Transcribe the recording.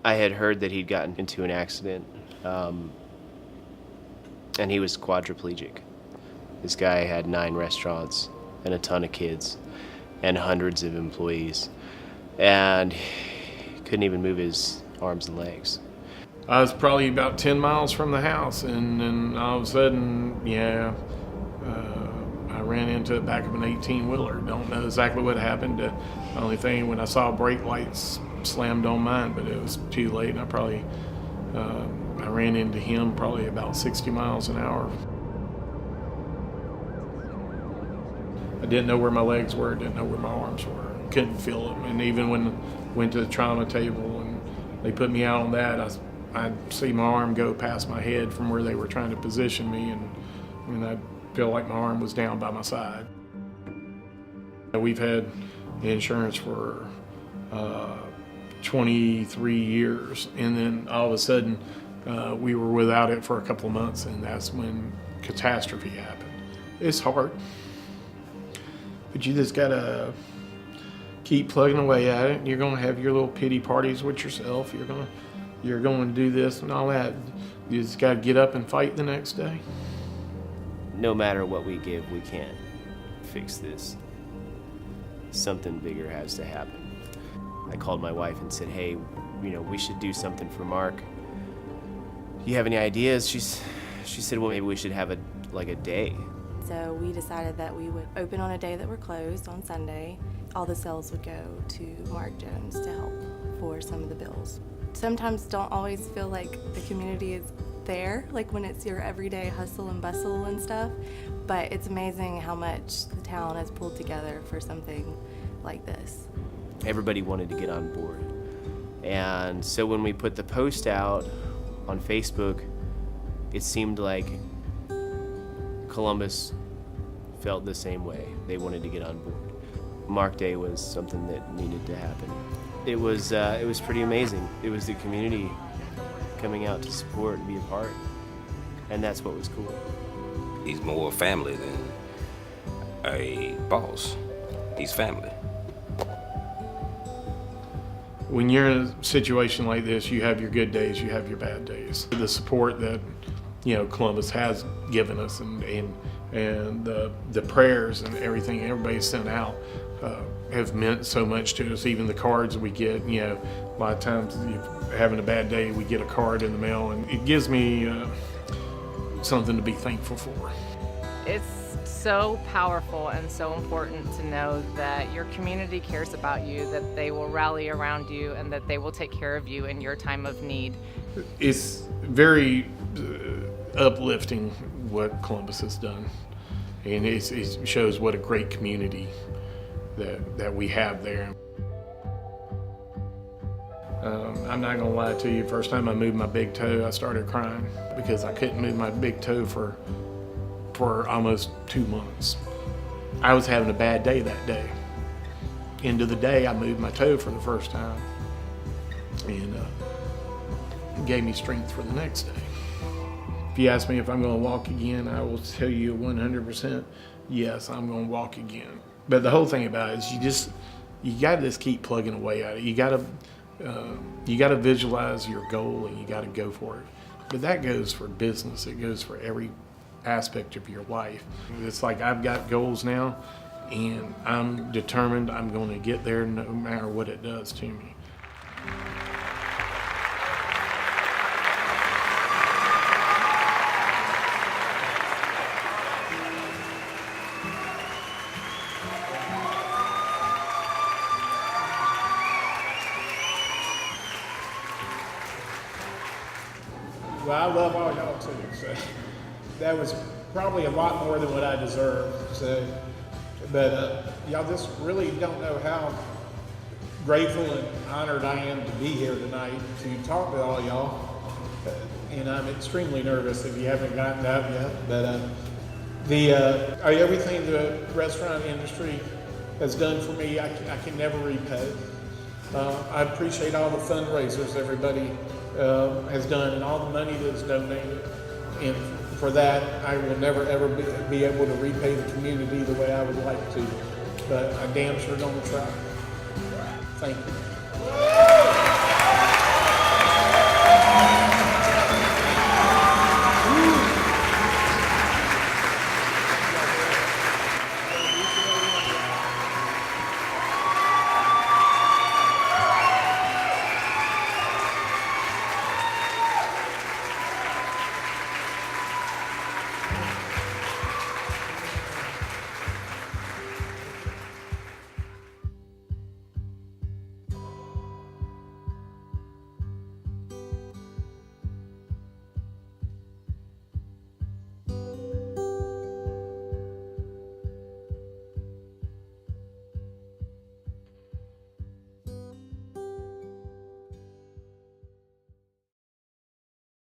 I had heard that he'd gotten into an accident, and he was quadriplegic. This guy had 9 restaurants and a ton of kids and hundreds of employees, and he couldn't even move his arms and legs. I was probably about 10 miles from the house, and then all of a sudden, I ran into the back of an 18-wheeler. Don't know exactly what happened. The only thing, when I saw brake lights, slammed on mine, but it was too late, and I ran into him probably about 60 miles an hour. I didn't know where my legs were, didn't know where my arms were, couldn't feel them. And even when I went to the trauma table and they put me out on that, I'd see my arm go past my head from where they were trying to position me, and I'd feel like my arm was down by my side. We've had insurance for 23 years, and then all of a sudden we were without it for a couple of months, and that's when catastrophe happened. It's hard, but you just gotta keep plugging away at it. You're gonna have your little pity parties with yourself. You're going to do this and all that. You just gotta get up and fight the next day. No matter what we give, we can't fix this. Something bigger has to happen. I called my wife and said, hey, we should do something for Mark. Do you have any ideas? She said, well, maybe we should have a day. So we decided that we would open on a day that we're closed on Sunday. All the sales would go to Mark Jones to help for some of the bills. Sometimes don't always feel like the community is there, like when it's your everyday hustle and bustle and stuff, but it's amazing how much the town has pulled together for something like this. Everybody wanted to get on board. And so when we put the post out on Facebook, it seemed like Columbus felt the same way. They wanted to get on board. Mark Day was something that needed to happen. It was pretty amazing. It was the community coming out to support and be a part, and that's what was cool. He's more family than a boss. He's family. When you're in a situation like this, you have your good days, you have your bad days. The support that Columbus has given us, and the prayers and everything everybody sent out have meant so much to us. Even the cards we get, a lot of times if you're having a bad day, we get a card in the mail, and it gives me something to be thankful for. It's so powerful and so important to know that your community cares about you, that they will rally around you, and that they will take care of you in your time of need. It's very uplifting what Columbus has done, and it shows what a great community that we have there. I'm not gonna lie to you, first time I moved my big toe, I started crying because I couldn't move my big toe for almost 2 months. I was having a bad day that day. End of the day, I moved my toe for the first time, and it gave me strength for the next day. If you ask me if I'm gonna walk again, I will tell you 100% yes, I'm gonna walk again. But the whole thing about it is you gotta just keep plugging away at it. You gotta visualize your goal, and you gotta go for it. But that goes for business. It goes for every aspect of your life. It's like I've got goals now, and I'm determined I'm going to get there no matter what it does to me. Well, I love all y'all too, so that was probably a lot more than what I deserved. So, but y'all just really don't know how grateful and honored I am to be here tonight to talk to all y'all. And I'm extremely nervous if you haven't gotten out yet. But everything the restaurant industry has done for me, I can never repay. I appreciate all the fundraisers everybody has done, and all the money that's donated. And for that, I will never ever be able to repay the community the way I would like to. But I damn sure gonna try. Thank you.